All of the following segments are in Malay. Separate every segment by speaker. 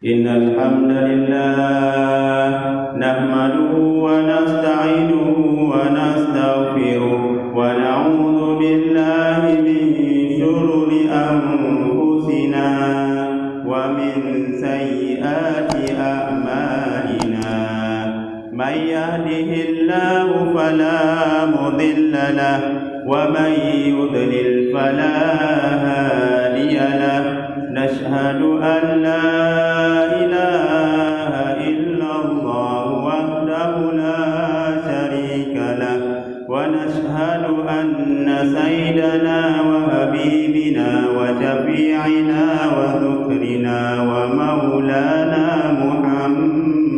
Speaker 1: إن الحمد لله نحمده ونستعينه ونستغفره ونعوذ بالله من شرور أنفسنا ومن سيئات أعمالنا من يهده الله فلا مضل له ومن يضلل فلا هادي له نشهد أن لا إله إلا الله وحده لا شريك له ونشهد أن سيدنا وحبيبنا وشفيعنا وذكرنا ومولانا محمد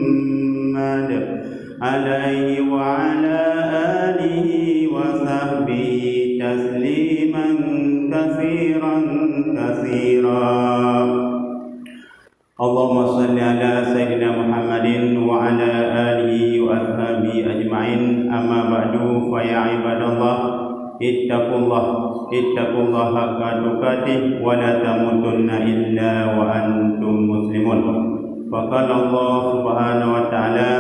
Speaker 1: عليه وعلى آله وصحبه تسليما كثيرا اللهم صل على سيدنا محمد وعلى آله وأصحابه أجمعين أما بعد فيا عباد الله اتقوا الله حق تقاته ولا تموتن إلا وأنتم مسلمون فقال الله سبحانه وتعالى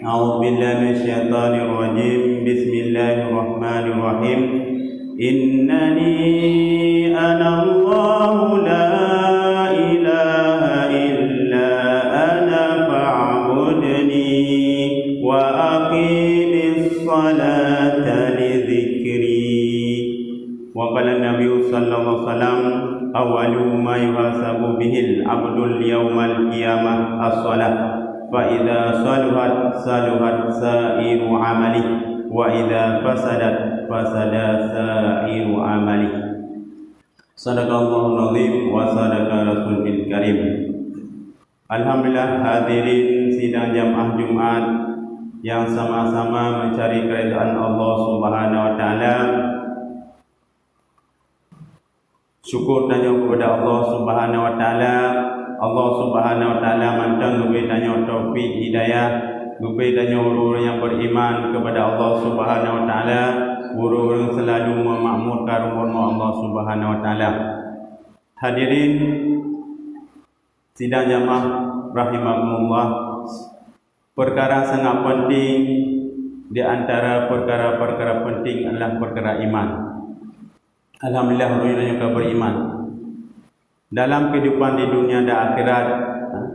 Speaker 1: أعوذ بالله من الشيطان الرجيم بسم الله الرحمن الرحيم إنني أنا الله لا إله إلا أنا فاعبدني وأقيم الصلاة لذكري وقال النبي صلى الله عليه وسلم أول ما يحاسب به العبد اليوم القيامة الصلاة فإذا صلحت سائر عمله وإذا فسدت fasada sa'iru amali. Sadaqallahul azim wa sadaqa rasulul karim. Alhamdulillah, hadirin sidang jamaah Jumat yang sama-sama mencari keridhaan Allah Subhanahu wa taala. Syukur tanya kepada Allah Subhanahu wa taala. Allah Subhanahu wa taala mantang lebih tanya taufik hidayah, lebih tanya orang yang beriman kepada Allah Subhanahu wa taala. Orang selalu memakmurkan rumah Allah Subhanahu wa taala. Hadirin sidang jamaah rahimakumullah, perkara sangat penting di antara perkara-perkara penting adalah perkara iman. Alhamdulillah, orang yang beriman dalam kehidupan di dunia dan akhirat,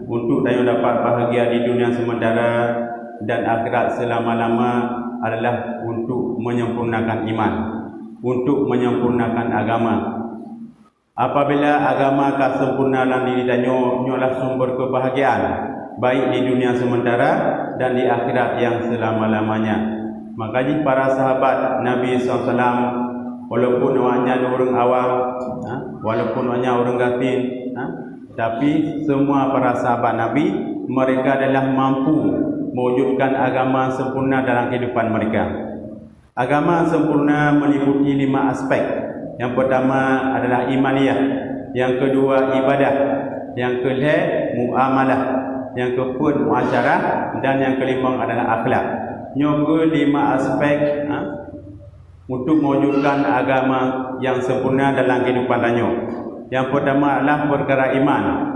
Speaker 1: untuk dapat bahagia di dunia sementara dan akhirat selama-lama adalah untuk menyempurnakan iman, untuk menyempurnakan agama. Apabila agama tak sempurna dalam diri dan nyolah sumber kebahagiaan baik di dunia sementara dan di akhirat yang selama-lamanya. Makanya para sahabat Nabi SAW, walaupun awaknya orang awam, walaupun awaknya orang gatin, tapi semua para sahabat Nabi, mereka adalah mampu mewujudkan agama sempurna dalam kehidupan mereka. Agama sempurna meliputi 5 aspek. Yang pertama adalah imaniyah, yang kedua ibadah, yang ketiga muamalah, yang keempat muasyarah, dan yang kelima adalah akhlak. Nyoba 5 aspek untuk mewujudkan agama yang sempurna dalam kehidupan danyo. Yang pertama adalah perkara iman.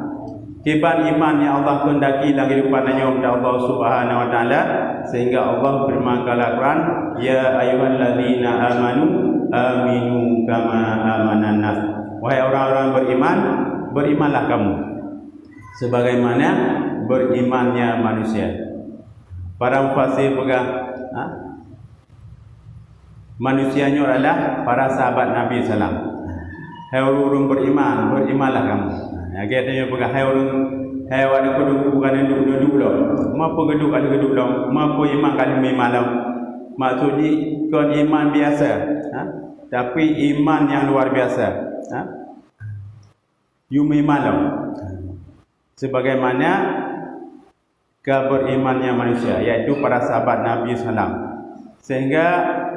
Speaker 1: Kibat iman yang Allah kendaki dalam kehidupan kepada Allah Subhanahu wa taala, sehingga Allah firman dalam Al-Quran, ya ayyuhalladzina amanu aminu kama amanan nas. Wahai orang-orang beriman, berimanlah kamu sebagaimana berimannya manusia. Para mufassir pegang manusianya adalah para sahabat Nabi sallallahu. Hai orang beriman, berimanlah kamu. Katanya pegang hai orang, hai wala kudu bukan duduk lo. Mapo geduk ada geduk lo. Mapo iman kali iman. Maksudnya kon iman biasa, tapi iman yang luar biasa. You iman lo. Sebagaimana berimannya manusia, yaitu para sahabat Nabi sallallahu. Sehingga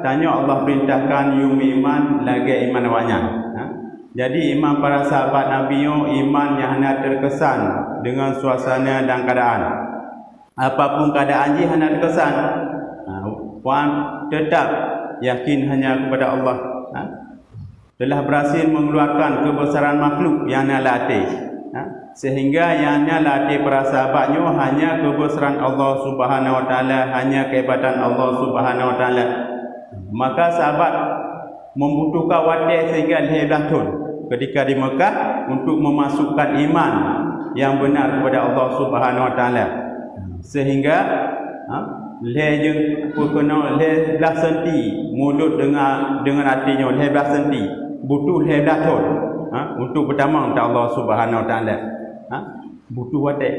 Speaker 1: tanya Allah perintahkan you iman lagi iman awaknya. Jadi iman para sahabat Nabi iman yang hanya terkesan dengan suasana dan keadaan. Apapun keadaan dia hanya terkesan. Puan tetap yakin hanya kepada Allah. Telah berhasil mengeluarkan kebesaran makhluk yang hanya latih. Sehingga yang latih para sahabatnya hanya kebesaran Allah Subhanahu wa taala, hanya kehebatan Allah Subhanahu wa taala. Maka sahabat membutuhkan waktu sehingga 12 tahun ketika di Mekah untuk memasukkan iman yang benar kepada Allah Subhanahu wa taala. Sehingga le belah senti mulut dengan hatinya le belah senti butuh le belah tahun untuk bertama kepada Allah Subhanahu wa taala. Butuh waktu.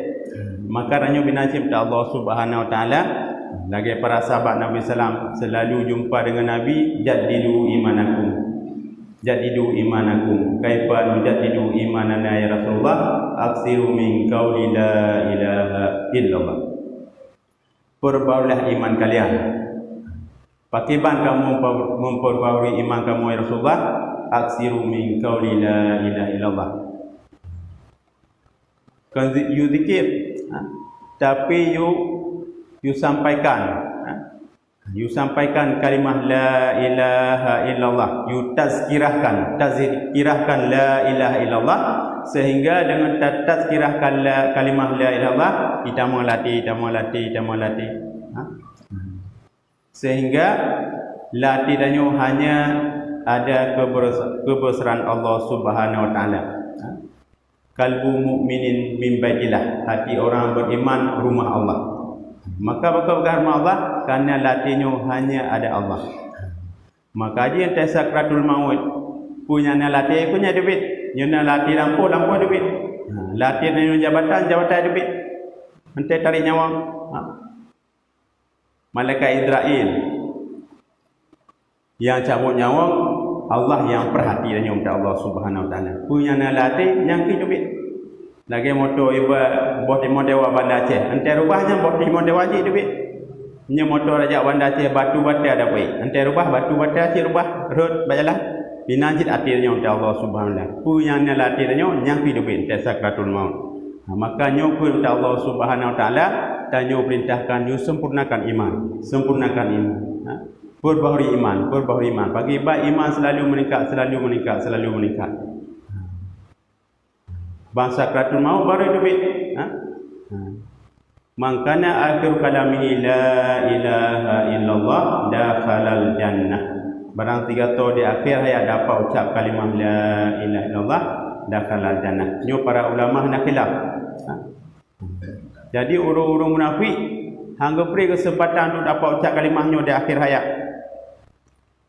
Speaker 1: Maka ranyo binasib kepada Allah Subhanahu wa taala. Lagi para sahabat Nabi sallam selalu jumpa dengan Nabi, jadidu imanakum. Jadidu imanakum. Kaifa nujaddidu imanana ya Rasulullah? Aksiru min qauli la ilaha illallah. Perbaulah iman kalian. Pakiban kamu memperbaharui iman kamu ya Rasulullah? Aksiru min qauli la ilaha illallah. Kan you zikir, tapi you sampaikan, you sampaikan kalimah la ilaha illallah, you tazkirahkan la ilaha illallah, sehingga dengan tazkirahkan kalimah la ilaha illallah kita melatih, sehingga latihannya hanya ada kebesaran Allah Subhanahu wa taala. Kalbu mukminin min baitillah, hati orang beriman rumah Allah. Maka bakal rumah Allah karena latihnya hanya ada Allah. Maka dia yang sakratul maut punya latih punya duit, nyana latih lampu duit. Latih dengan jabatan duit. Ente tarik nyawa. Malaikat Israel yang cabut nyawa, Allah yang perhatiannya untuk Allah Subhanahu wa taala. Punya latih yang duit. Lagi motor iba bos di Dewa Bandar Aceh. Ente rubahnya bos di Dewa Aceh duit. Nya motor Raja Bandar Aceh batu bata ada baik. Ente rubah batu bata Aceh rubah road bajalah. Binanjit atirnya untuk Allah Subhanahu wa taala. Punya latihnya yang duit ente sakratul maut. Maka nyukur untuk Allah Subhanahu wa taala dan perintahkan you sempurnakan iman. Perbaharui iman. Bagi baik iman selalu meningkat. Bangsa sakratul maut baru duit. Mangkana akhir kalamihi la ilaha illallah dakhalal jannah. Barang 3 tahun di akhir hayat dapat ucap kalimah la ilaha illallah dakhalal jannah. Nyo para ulama nak khilaf. Jadi orang-orang munafik hangga beri kesempatan untuk dapat ucap kalimahnya di akhir hayat.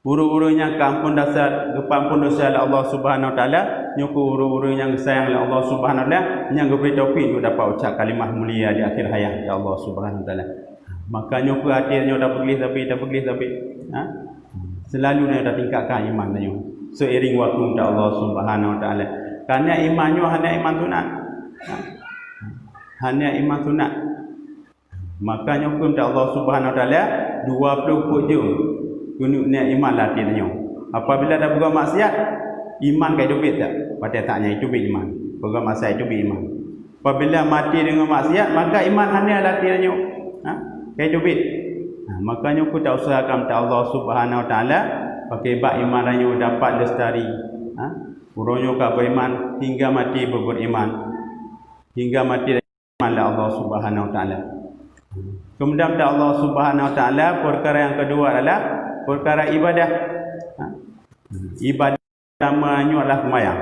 Speaker 1: Uru-urunya kampun dasar kepampun dosa Allah Subhanahu wa taala, nyuku uru-uru yang sayang Allah Subhanahu wa taala, yang beri taufik untuk dapat ucap kalimah mulia di akhir hayat ya Allah Subhanahu wa taala. Maka nyuku hatinya dah pergi tapi selalu dah tingkatkan imannya seiring waktu untuk Allah Subhanahu wa taala. Karena imannya hanya iman sunat. Maka nyuku untuk Allah Subhanahu wa taala 20 hujung gunuknya iman latihnya. Apabila dah buat maksiat, iman kayak duit tak? Pada taknya itu iman. Buat maksiat itu iman. Apabila mati dengan maksiat, maka iman hanya latihnya. Kayak duit. Makanya aku tak usahakan Allah Subhanahu wa taala pakai bak imannya dapat lestari. Urunyo ka beriman hingga mati beriman. Hingga mati imanlah Allah Subhanahu wa taala. Kemudian Allah Subhanahu wa taala perkara yang kedua adalah perkara ibadah. Ibadah namanya adalah sembahyang.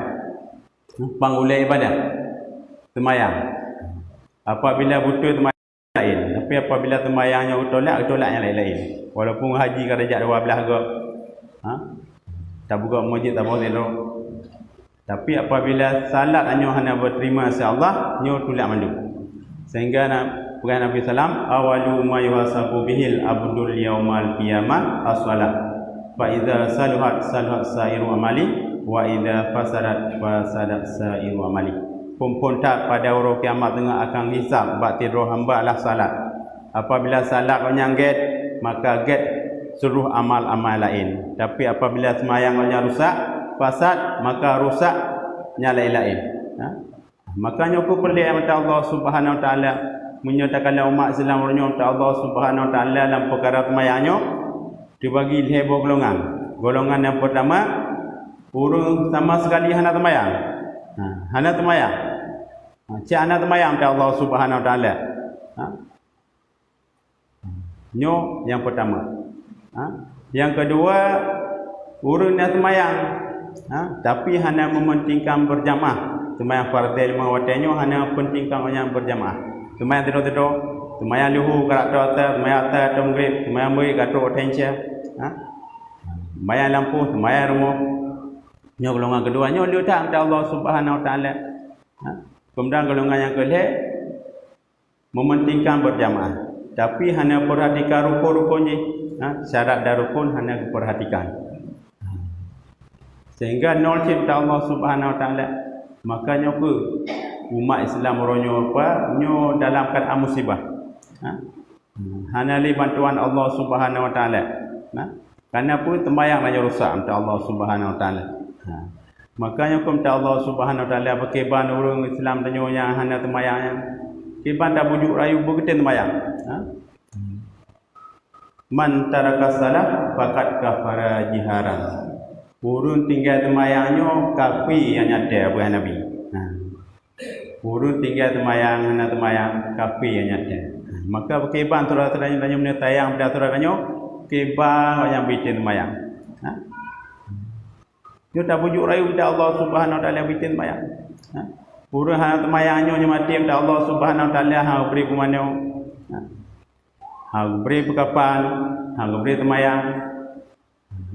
Speaker 1: Pangulai ibadah sembahyang. Apabila betul sembahyang lain, tapi apabila sembahyangnya tolak yang lain-lain. Walaupun haji kerajaan 12 ke tak buka masjid tak boleh tu. Tapi apabila salat hanya berterima Allah, nyo tolak mandu. Sehingga Nabi sallam awalu ma yuhasabu bihil abdul yaumal qiyamah as-salat. Fa idza saluhat sa'iru amali wa idza fasadat sa'iru amali. Pun tak pada orang kiamat tengah akan hisab bakti roh hamba lah salat. Apabila salat menyangget, maka get seluruh amal-amal lain. Tapi apabila sembahyangnya rusak, fasad, maka rusaknya lain-lain. Makanya aku perlu minta Allah Subhanahu wa taala menyatakan umat Islam untuk Allah Subhanahu wa taala dalam perkara sembahyangnya dibagi dua golongan. Golongan yang pertama, orang sama sekali hana sembahyang. Hana sembahyang. Cik anak temayang ta Allah Subhanahu Wa Taala. Nyo yang pertama. Yang kedua, urang nak temayang. Tapi hanya mementingkan berjamaah. Temayang fardhu 5 waktu hanya pentingkan yang berjamaah. Temayang tidur-tidur, temayang luhu karakter atas, temayang atas atau maghrib, temayang maghrib karakter attention. Temayang lampu, temayang rumah. Nyo golongan kedua, nyo dia tak Allah Subhanahu Wa Taala. Kemudian golongan yang kedua, mementingkan berjamaah. Tapi hanya perhatikan rukun-rukunnya. Syarat dan rukun hanya perhatikan. Sehingga nol cipta Allah Subhanahu Wa Taala. Makanya apa? Umat Islam ronyo apa? Nyo dalam keadaan musibah. Hanya li bantuan Allah Subhanahu Wa Taala. Karena apa? Tembayang aja rusak minta Allah Subhanahu Wa Taala. Makanya minta Allah Subhanahu Wa Taala berkeban orang Islam tanyo yang hanya tembayang. Keban dah bujuk rayu bergetin tembayang. Man taraka salah faqad kafara jiharan. Urun tinggal temayangnya kafi yang nyata bukan Nabi. Urun tinggal temayang hana temayang kafi yang nyata. Maka keban turut-turutnya tanya menit tayang pada turutnya keban yang bikin temayang. Dia tak bujuk rayu pada Allah Subhanahu Wa Taala bikin temayang. Urun hana temayangnya mati pada Allah Subhanahu Wa Taala hang beri pemano. Hang beri pekapan, hang beri temayang.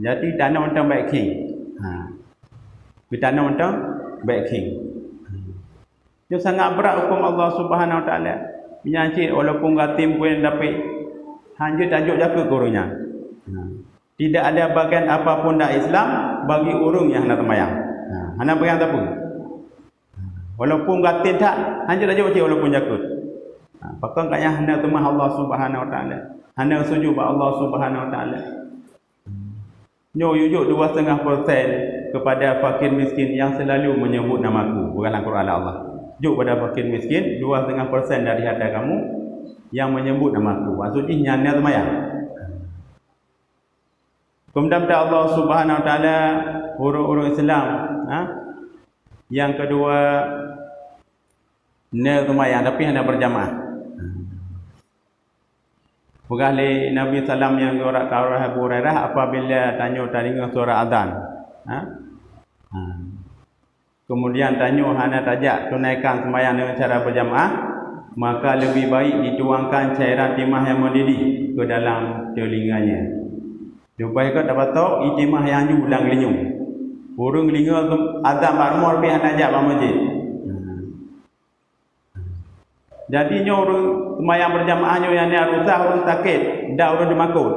Speaker 1: Jadi dana untuk baik king. Dana untuk baik king. Itu sangat berat hukum Allah Subhanahu Wa Taala. Menyanci walaupun gatim pun dapat hanya tajuk jaga gurunya. Tidak ada bagian apapun dak Islam bagi urung yang hendak temayang. Hana bagian apa? Walaupun gatim tak hanya tajuk macam walaupun jaga. Pakang kaya hendak temah Allah Subhanahu Wa Taala. Hendak sujud pada Allah Subhanahu Wa Taala. Nyo yujud 2,5% kepada fakir miskin yang selalu menyebut namaku. Bukan Al-Quran Allah. Juk pada fakir miskin 2,5% dari harta kamu yang menyebut namaku. Maksudnya nyanya temayang. Kemudian Allah Subhanahu Wa Taala urung-urung Islam. Yang kedua, ne temayang tapi hendak berjamaah. Bukanlah Nabi Sallam yang orang kau Abu Hurairah apabila tanya taringa suara azan. Kemudian tanya hana tajak tunaikan sembahyang dengan cara berjamaah, maka lebih baik dituangkan cairan timah yang mendidih ke dalam telinganya. Supaya kau dapat tahu timah yang ulang linyung. Burung linga azan barmor pi hana jak masjid. Jadi nyo orang semayang berjamaahnya yang ni rusak orang sakit, dah orang dimakut.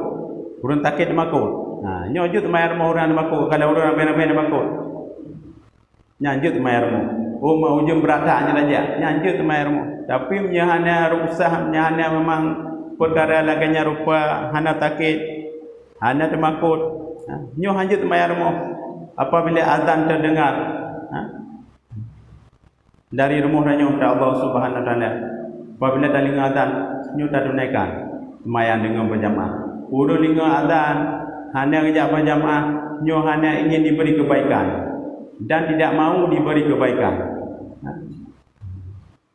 Speaker 1: Orang sakit dimakut. Nyo je semayang rumah orang dimakut. Kalau orang ramai-ramai dimakut. Nyanjut semayang rumah. Oh mau ujung beratanya saja. Nyanjut semayang rumah. Tapi hanya rusak, hanya memang perkara laganya rupa, hanya sakit, hanya dimakut. Nyo hanjut semayang rumah. Apabila azan terdengar dari rumah nyo Allah Subhanahu Wa Taala. Apabila telinga azan, nyo tak tunaikan semayang dengan berjamaah. Urut telinga azan, hanya kejap berjamaah, nyo hanya ingin diberi kebaikan dan tidak mahu diberi kebaikan.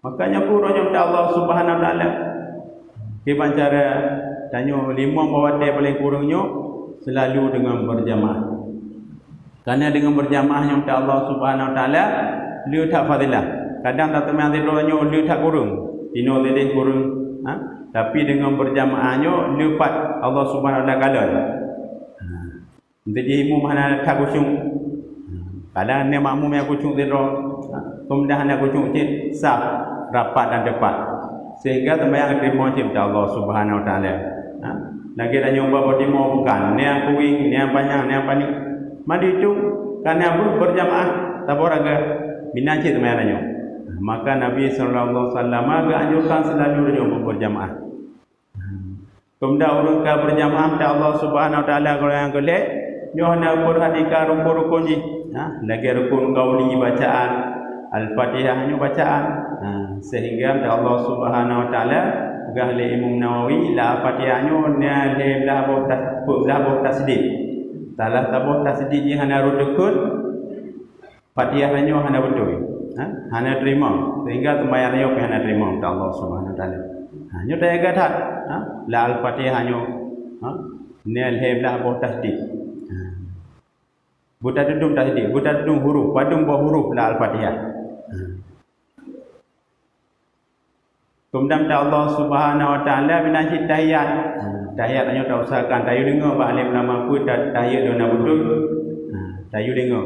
Speaker 1: Makanya kurangnya Allah Subhanahu Wa Taala. Keban cara tanya 5 bawah dia paling kurangnya selalu dengan berjamaah. Karena dengan berjamaahnya Allah Subhanahu Wa Taala, dia tak fadilah. Kadang tak teman tidurnya dia tak kurang. Tino tadi kurang, tapi dengan berjamaahnya lepat Allah Subhanahu Wa Taala kalon. Jadi imam mana tak kucing, kadang ni makmum yang kucing tidur, kemudian nak kucing cik sah rapat dan depan, sehingga tembayang terima cipta Allah Subhanahu Wa Taala. Lagi dah nyoba berdemo bukan, ni yang kuing, ni yang banyak, ni yang panik, mandi tu karena berjamaah, tak boraga binacit tembayangnya. Maka Nabi sallallahu alaihi wasallam agak anjurkan selalu dengan berjamaah. Kemudian orang ka berjamaah pada Allah Subhanahu Wa Taala kalau yang golek, nyo nak perhatikan rukun-rukun ni. Lagi rukun qauli bacaan, Al-Fatihah nyo bacaan. Sehingga pada Allah Subhanahu Wa Taala gahli Imam Nawawi la Fatihah nyo nya le lah tasdid. Salah tabuh tasdid ni hana rukun. Fatihah nyo hana betul. Hana terima sehingga sembahyang nyo hana terima untuk Allah Subhanahu wa taala. Nyo tak agak tak. La al-Fatihah nyo. Nel heblah boh tasdid. Buta dudung tasdid, buta dudung huruf, padung boh huruf la al-Fatihah. Kemudian Allah Subhanahu wa taala binajid tahiyat. Tahiyat nyo tak usahakan tayu dengar ba alim nama apa tahiyat dona betul. Tayu dengar.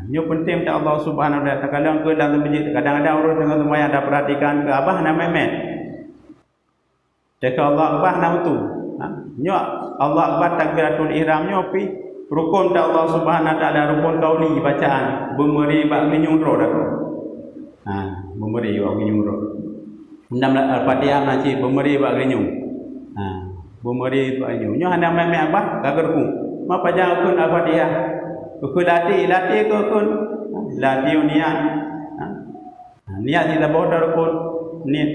Speaker 1: Nyo penting tak Allah Subhanahu wa taala kadang ke dalam masjid kadang-kadang orang tengah sembahyang tak perhatikan ke abah nama memet. Cakap Allah Akbar nama tu. Nyo Allah Akbar takbiratul ihram nyo pi rukun tak Allah Subhanahu wa taala rukun qauli bacaan bemeri bak menyung ro dak. Bemeri bak menyung ro. Ndam al-Fatihah naci bemeri bak menyung. Bemeri bak menyung. Nyo hana memet abah kagerku. Mapa jangan kun al-Fatihah. Kau latih kau kun latih niat. Niat kita bawa darukun niat.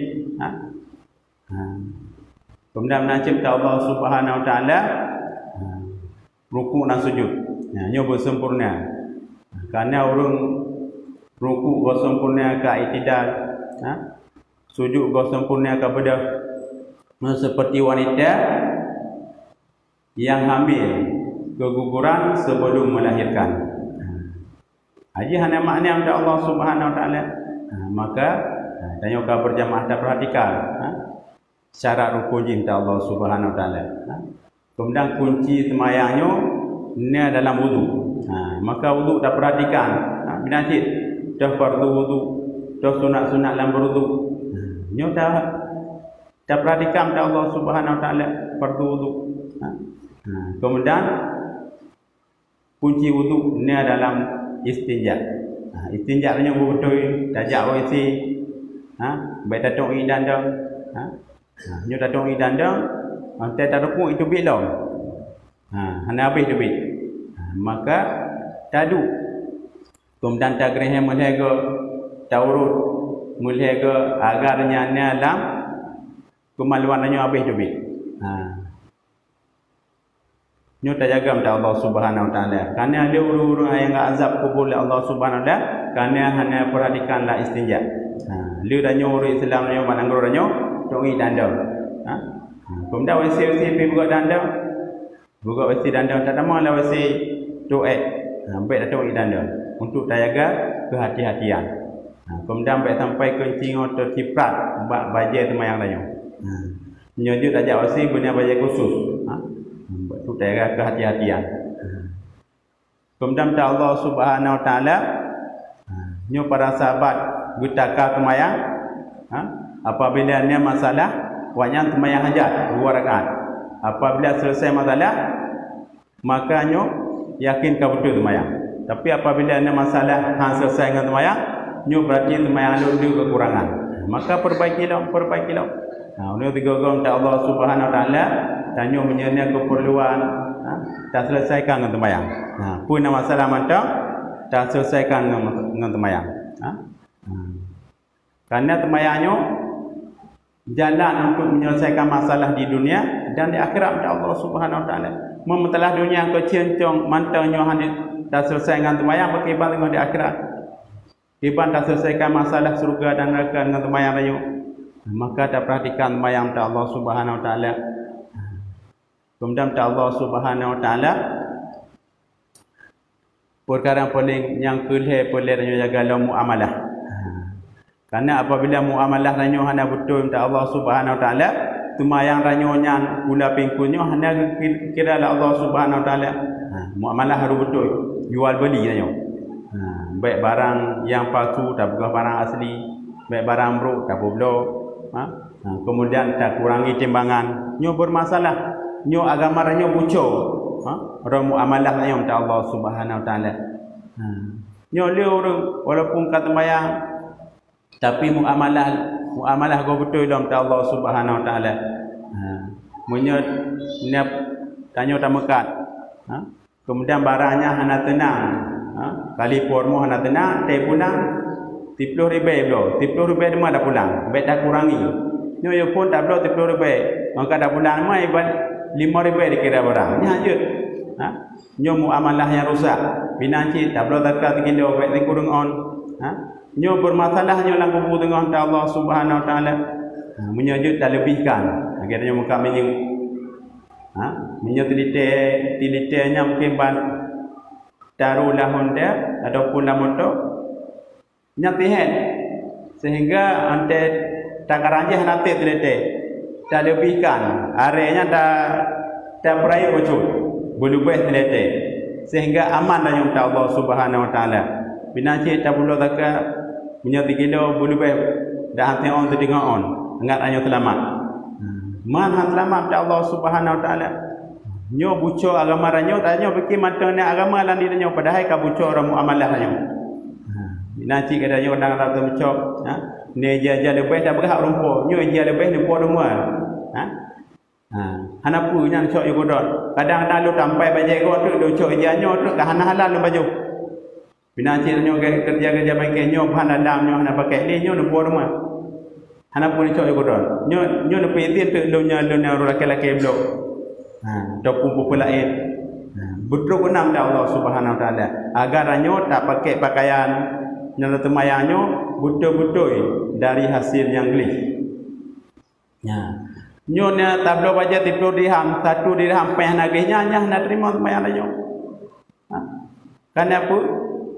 Speaker 1: Kemudian mencipta Allah Subhanahu wa taala ruku dan sujud. Nyo bersempurna. Karena orang ruku bersempurna ke i'tidal, sujud bersempurna kepada seperti wanita yang hamil keguguran sebelum melahirkan. Haji hanya makna untuk Allah Subhanahu wa taala. Maka tanya kau berjamaah tak perhatikan syarat rukun cinta Allah Subhanahu wa taala. Kemudian kunci sembahyangnya ni dalam wudu. Maka wudu tak perhatikan. Binacit dah fardu wudu, dah sunat-sunat dalam berwudu. Nyo tak perhatikan tak Allah Subhanahu wa taala fardu wudu. Kemudian kunci wudu ni dalam istinja. Istinja nya betul tajak WC. Baik datuk idan dah. Nyo datuk idan dah. Antai tak rukuk itu belum. Hana habis tu bit. Maka tadu. Kemudian tak gereh mulai ke taurut mulai ke agarnya ni dalam kemaluannya habis tu bit. Nyo tak jaga minta Allah Subhanahu wa taala. Karena ada orang-orang yang azab kubur oleh Allah Subhanahu wa taala karena hanya perhatikanlah istinja. Lu dah nyo orang Islam nyo mananggro nyo tongi danda. Kemudian wasi pi buka danda. Buka wasi danda tak ada lah wasi doa. Baik dah tongi danda untuk jaga kehati-hatian. Kemudian baik sampai kencing terciprat bak baje temayang dah nyo. Nyo dia tak ajak wasi punya baje khusus. Itu daerah kehati-hatian. Kemudian Allah Subhanahu wa taala nyo para sahabat gutaka temayang apabila ada masalah wanya temayang hajat 2 rakaat. Apabila selesai masalah maka nyo yakin kau betul temayang. Tapi apabila ada masalah selesai dengan temayang nyo berarti temayang ada kekurangan. Maka perbaikilah. Oleh tiga orang Allah Subhanahu wa taala tanya menyenia keperluan tak selesaikan dengan temayang. Pun masalah mantap tak selesaikan dengan temayang. Karena temayangnya jalan untuk menyelesaikan masalah di dunia dan di akhirat Allah Subhanahu wa taala. Memetalah dunia keciencong mantangnya tak selesai dengan temayang beribadah dengan di akhirat. Iban tak selesaikan masalah surga dan neraka dengan temayang rayu. Maka tak perhatikan temayang Allah Subhanahu wa taala. Kemudian Allah Subhanahu wa taala perkara paling yang kelih boleh jaga muamalah. Karena apabila muamalah ranyo hanya betul minta Allah Subhanahu wa taala, temayang ranyo nyan gula pingkunyo hanya kira Allah Subhanahu wa taala. Muamalah harus betul, jual beli ranyo. Baik barang yang palsu tak bukan barang asli, baik barang buruk tak boblok. Kemudian tak kurangi timbangan. Nyo bermasalah. Nyo agama ranyo bucor. Orang muamalah ranyo minta Allah Subhanahu wa taala. Nyo le orang walaupun kata mayang tapi muamalah go betul dalam minta Allah Subhanahu wa taala. Munyo niap tanyo tamakat. Kemudian barangnya hana tenang. Kali pormo hana tenang, teh pulang 30 ribu bro. 30 ribu dia dah pulang. Baik dah kurangi. Nyo yo pun tak bro 30 ribu. Maka dah pulang mai 5 ribu dikira barang. Nya je. Nyo muamalah yang rusak. Binanci tak bro tak kindo baik kurang on. Nyo bermasalah nyo lang kubur tengah Allah Subhanahu Wa Taala. Menyajut dan lebihkan. Akhirnya muka menyung. Menyut tilitenya mungkin ban taruhlah honda ataupun lamoto nyatihan sehingga ante takaranjah nanti tilite tak lebihkan areanya tak berai bocor boleh tilite sehingga aman dan yang Allah Subhanahu Wa Taala binaci tak perlu taka menyati kilo boleh dah hati on tu dengar on ingat anyo selamat man han selamat Allah Subhanahu Wa Taala nyo buco agama ranyo tanyo fikir matanya agama lan dinyo padahal ka buco orang muamalah ranyo binaci kadanya orang rata buco ne dia lebih dah berhak rumpo nyo dia lebih rumpo rumah hanapu nya cok yo godot kadang lalu sampai bajai go tu do cok dia nyo tu ka hana halal baju binaci nyo kerja baik nyo bahan dalam nyo hana pakai ni nyo rumpo rumah hanapu ni cok yo godot nyo le pitin tu lu nya laki-laki blok ataupun populain betul benar Allah Subhanahu Wa Taala agar anyo tak pakai pakaian yang temayanyo betul-betul dari hasil yang gelih nyo nya tablo baca 1 dirham peh nagihnya nya nak terima temayan anyo karena apa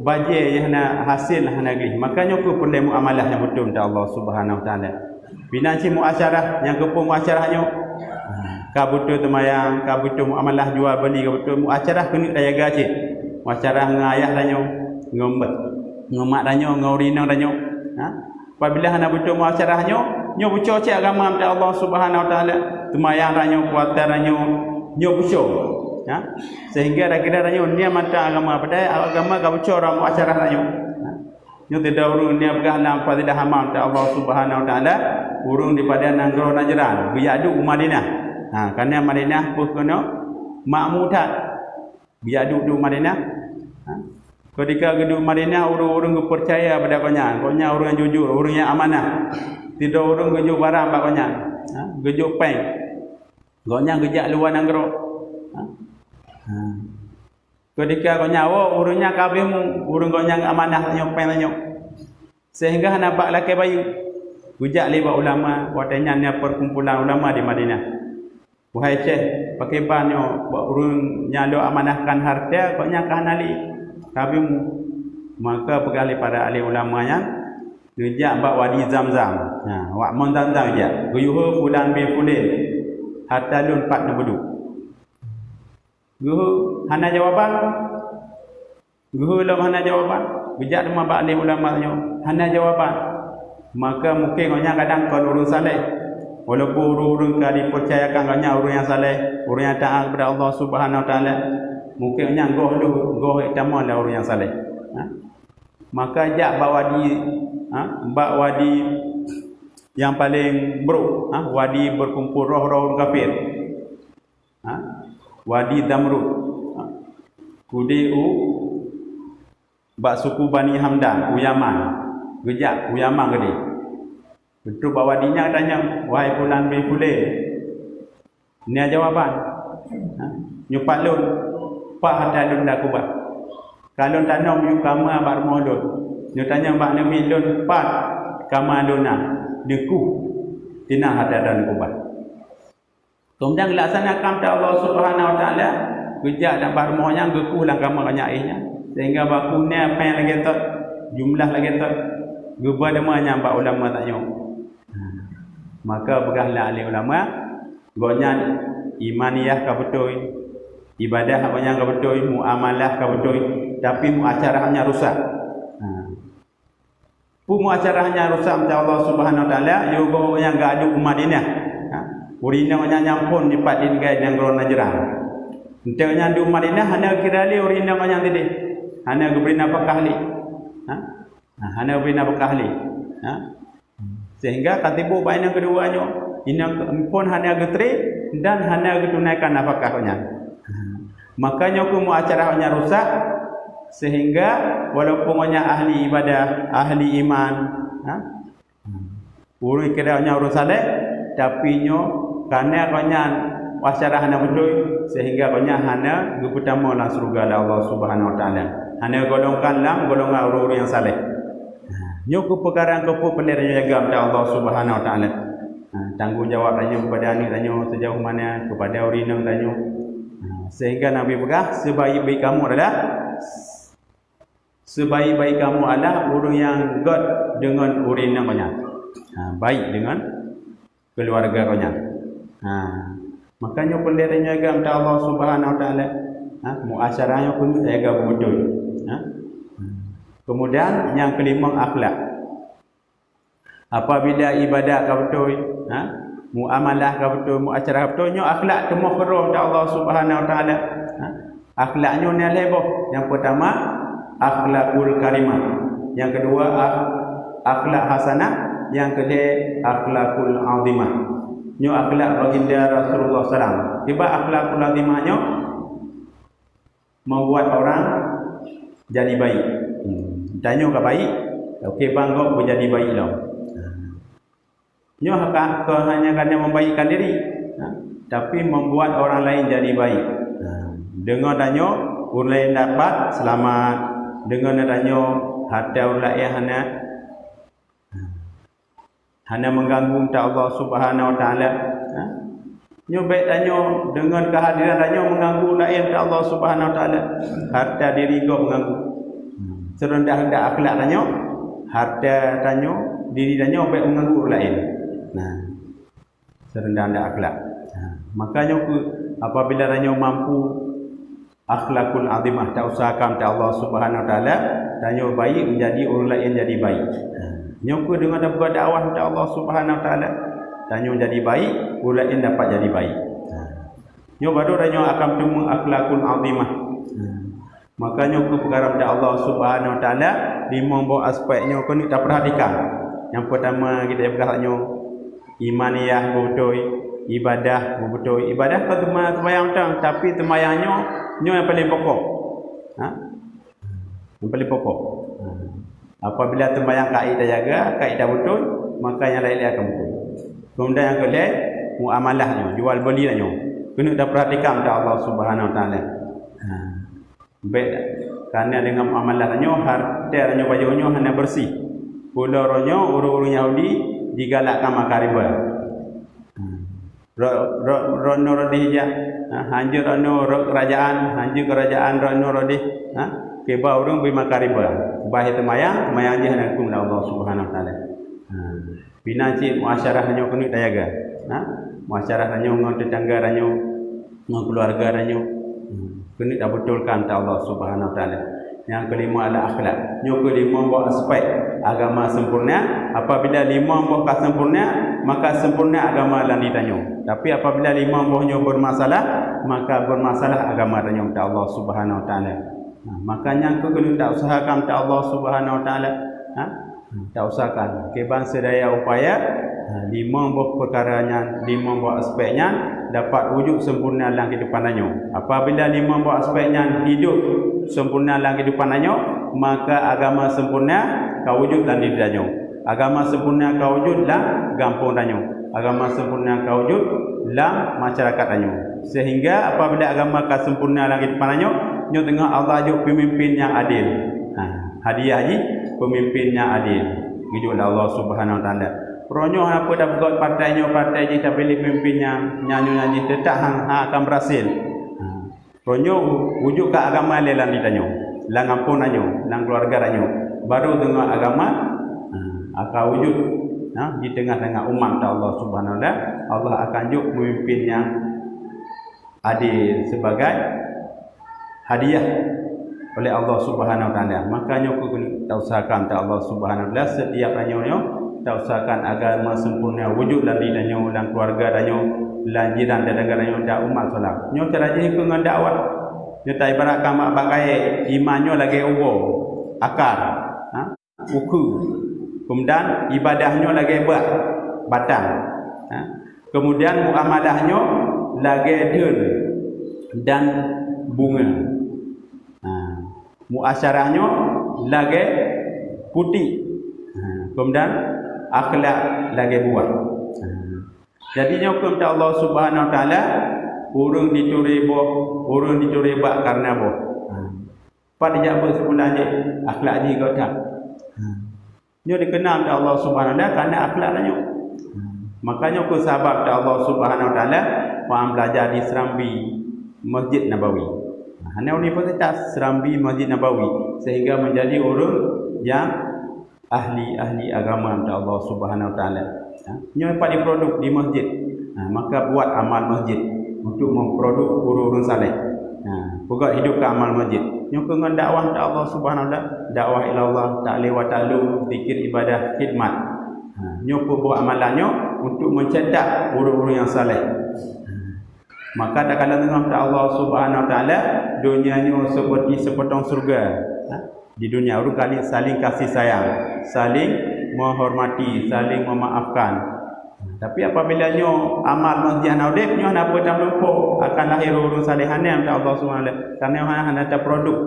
Speaker 1: baje yang hasil nagih makanya ku perlu muamalah yang betul untuk Allah Subhanahu Wa Taala binanci muasyarah yang kepo muasyarahnya ka butuh temayang ka butuh muamalah jual beli ka butuh muasyarah kena jaga cik muasyarah ngayah danyo ngomat danyo ngaurinang danyo apabila hana butuh muasyarahnya nyo buco cik agama minta Allah Subhanahu Wa Taala temayang danyo kuatan danyo nyo buco sehingga kira danyo dia mata agama pada agama ka buco orang muasyarah danyo nyo tidak urung dia berhalang pada hamam minta Allah Subhanahu Wa Taala urung daripada nanggro Najran biadu Madinah kerana Madinah pun kena makmudat biar duduk Madinah ketika gedung Madinah orang-orang percaya pada konyan orang yang jujur orang yang amanah tidak orang gejuk barang bak konyan gejuk peng konyan gejak luar nanggro ketika konyan orangnya kabehmu orang konyan amanah nyok peng nyok sehingga nampak laki bayu gejak lewat ulama watanya ni perkumpulan ulama di Madinah. Wahai Syekh, pakai banyo urun nyalo amanahkan harta kok nya kahanali kabimu maka pegali para ahli ulamanya ngejak bak wadi Zamzam wak mon Zamzam je guyuh fulan bin fulin hatta lun pat nebedu guh hana jawaban guh lam hana jawaban bijak demah bak ahli ulamanya hana jawaban maka mungkin nya kadang kalau urun saleh walaupun orang-orang yang dipercayakan banyak orang yang saleh, orang yang taat kepada Allah Subhanahu Wa Taala, mungkin yang goh itaman lah orang yang saleh. Maka jak bak wadi yang paling buruk, wadi berkumpul roh-roh orang kafir. Wadi Damrud. Kudiu bak suku Bani Hamdan, Uyaman. Gejak Uyaman gede. Betul bawa dinya tanya, wahai fulan bin fulin. Ni jawapan. Nyupat lun, pak hatta lun dak kubah. Kalau tanam yu kama bar molun. Nyu tanya bak nabi lun pat kama luna deku tina hatta dan kubah. Kemudian laksanakan ta Allah Subhanahu Wa Taala, gejak dan bar monya geku lang kama kanyaihnya. Sehingga bakunya apa yang lagi tak jumlah lagi tak gubah demanya bak ulama tak nyok. Maka begahlah ahli ulama gonya imaniyah ka betul ibadah gonya ka betul muamalah ka betul tapi muacarahnya rusak muacarahnya rusak minta Allah Subhanahu Wa Taala yo gonya gadu Madinah urina gonya nyampun di padin gai yang gron Najran entenya di Madinah hana kirali urina gonya tadi hana gubrina pakahli hana gubrina pakahli sehingga katibu baina keduanya ina pun hanya getri dan hanya tunaikan nafkahnya makanya hukum acaranya rusak sehingga walaupun nya ahli ibadah ahli iman urus kedanya urus saleh tapi nyo karena konya acara hana betul sehingga konya hana guputama lang surga Allah Subhanahu Wa Taala hana golongkan lang golongan orang yang saleh Nyo ku perkara ko pu pelih jaga kepada Allah Subhanahu Wa Taala. Tanggungjawab tanya kepada anak tanya sejauh mana, kepada urinang tanya. Sehingga Nabi berkata sebaik-baik kamu adalah orang yang god dengan urinang banyak. Baik dengan keluarga banyak. Makanya pelih jaga kepada Allah Subhanahu Wa Taala. Muasyarahnya pun jaga betul. Kemudian yang kelima akhlak. Apabila ibadah kau betul, muamalah kau betul, muasyarah kau betul, nyo akhlak temu kerom dak Allah Subhanahu Wa Taala. Akhlaknya ni leboh. Yang pertama akhlakul karimah. Yang kedua akhlak hasanah, yang ketiga akhlakul azimah. Nyo akhlak baginda Rasulullah SAW. Tiba akhlakul azimahnya membuat orang jadi baik. Tanya ke baik, okey bangga menjadi baik lah. Nyo hanya kerana membaikkan diri, tapi membuat orang lain jadi baik. Dengan tanya orang lain dapat selamat, dengan tanya hati orang lain hanya mengganggu Allah Subhanahu Wa Taala. Nyo baik tanya dengan kehadiran tanya mengganggu lain Allah Subhanahu Wa Taala. Hati diri kau mengganggu. Serendah-rendah akhlak tanya, harta tanya, diri tanya baik mengganggu orang lain. Serendah-rendah akhlak. Makanya apabila tanya mampu akhlakul azimah, tak usahakan Allah Subhanahu Wa Taala, tanya baik menjadi orang lain jadi baik. Nyoku dengan dapat dakwah kepada Allah Subhanahu Wa Taala, tanya jadi baik, orang lain dapat jadi baik. Nyo baru tanya akan bertemu akhlakul azimah. Makanya perkara kepada Allah Subhanahu Wa Taala 5 buah aspeknya kau ni tak perhatikan. Yang pertama kita berkatanya imaniyah betul, ibadah betul. Ibadah kau sembahyang tang, tapi sembahyangnya yang paling pokok. Yang paling pokok. Apabila sembahyang kaidah jaga, kaidah betul, maka yang lain akan betul. Kemudian yang kedua muamalahnya, jual belinya. Kena dah perhatikan kepada Allah Subhanahu Wa Taala. Baik, kerana dengan amalannya hartanya bajunya hanya bersih. Pulaunya orang-orang Yahudi digalakkan makan riba. Rono rodih hancur rono kerajaan, hancur kerajaan rono rodih. Keba orang beri makan riba. Bahaya temayang dia hanya hukum Allah Subhanahu Wa Taala. Bina cik muasyarahnya kena jaga. Muasyarahnya dengan tetanggaranya, dengan keluarganya. Kena dah betulkan ta Allah Subhanahu Wa Taala. Yang kelima adalah akhlak. Yang kelima buah aspek agama sempurna. Apabila 5 buah sempurna, maka sempurna agama yang ditanya. Tapi apabila 5 buahnya bermasalah, maka bermasalah agama tanya kepada Allah Subhanahu Wa Taala. Makanya kau kena tak usahakan kepada Allah Subhanahu Wa Taala. Tak usahakan. Keban sedaya upaya 5 buah perkaranya, 5 buah aspeknya dapat wujud sempurna dalam kehidupannya. Apabila 5 buah aspeknya hidup sempurna dalam kehidupannya, maka agama sempurna kau wujud dalam dirinya. Agama sempurna kau wujud dalam kampungnya. Agama sempurna kau wujud dalam masyarakatnya. Sehingga apabila agama kau sempurna dalam kehidupannya, nyo tengah Allah ajuk pemimpin yang adil. Hadiah ni pemimpin yang adil. Hiduplah Allah Subhanahu Wa Taala. Ronyo apa dah buat partainya tak pilih pemimpinnya nyanyi tetap akan berhasil. Ronyo wujud ke agama lelang ditanya, lang ampunannya, lang keluarganya. Baru dengan agama akan wujud di tengah-tengah umat Allah Subhanahu Wa Taala. Allah akan juk pemimpin yang adil sebagai hadiah oleh Allah Subhanahu Wa Taala. Makanya aku tak usahakan Allah Subhanahu Wa Taala setiap hanya tak usahakan agama sempurna wujud dalam dirinya, dalam keluarga danyo, dalam jiran dan negaranya, dan umat salam. Nyo cara je dengan dakwah. Nyo tak ibaratkan mak bagai imannya lagi ubo, akar, uku. Kemudian ibadahnya lagi buat batang. Kemudian muamalahnya lagi daun dan bunga. Muasyarahnya lagi putih. Kemudian akhlak lagi buat. Jadinya hukum Allah Subhanahu Wa Taala urung dituri bak karena apa? Pada jabat sebulan je akhlak ni kau tak. Nyo dikenal oleh Allah Subhanahu wa taala kerana akhlak nyo. Makanya ku sabab Allah Subhanahu wa taala wa belajar di Serambi Masjid Nabawi. Hanya Universitas Serambi Masjid Nabawi sehingga menjadi orang yang ahli agama Allah Subhanahu wa taala. Nyo dapat diproduk di masjid. Maka buat amal masjid untuk memproduk guru-guru saleh. Pokok hidupkan amal masjid. Nyo dengan dakwah Allah Subhanahu wa taala, dakwah ila Allah ta'ala wa ta'alu, zikir, ibadah, khidmat. Nyo pun buat amalannya untuk mencetak guru-guru yang saleh. Maka tak kala dengan Allah Subhanahu wa taala, dunianya seperti sepotong surga. Di dunia orang kali saling kasih sayang, saling menghormati, saling memaafkan. Tapi apabila nyo amal masjid naudip nyo napa tak lupa akan lahir urun salihannya Allah Subhanahu wa taala. Karena hanya ada produk.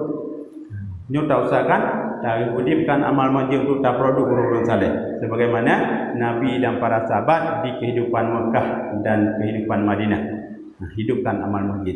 Speaker 1: Nyo tak usahakan tak hidupkan amal masjid untuk tak produk urun saleh. Sebagaimana Nabi dan para sahabat di kehidupan Mekah dan kehidupan Madinah. Hidupkan amal masjid.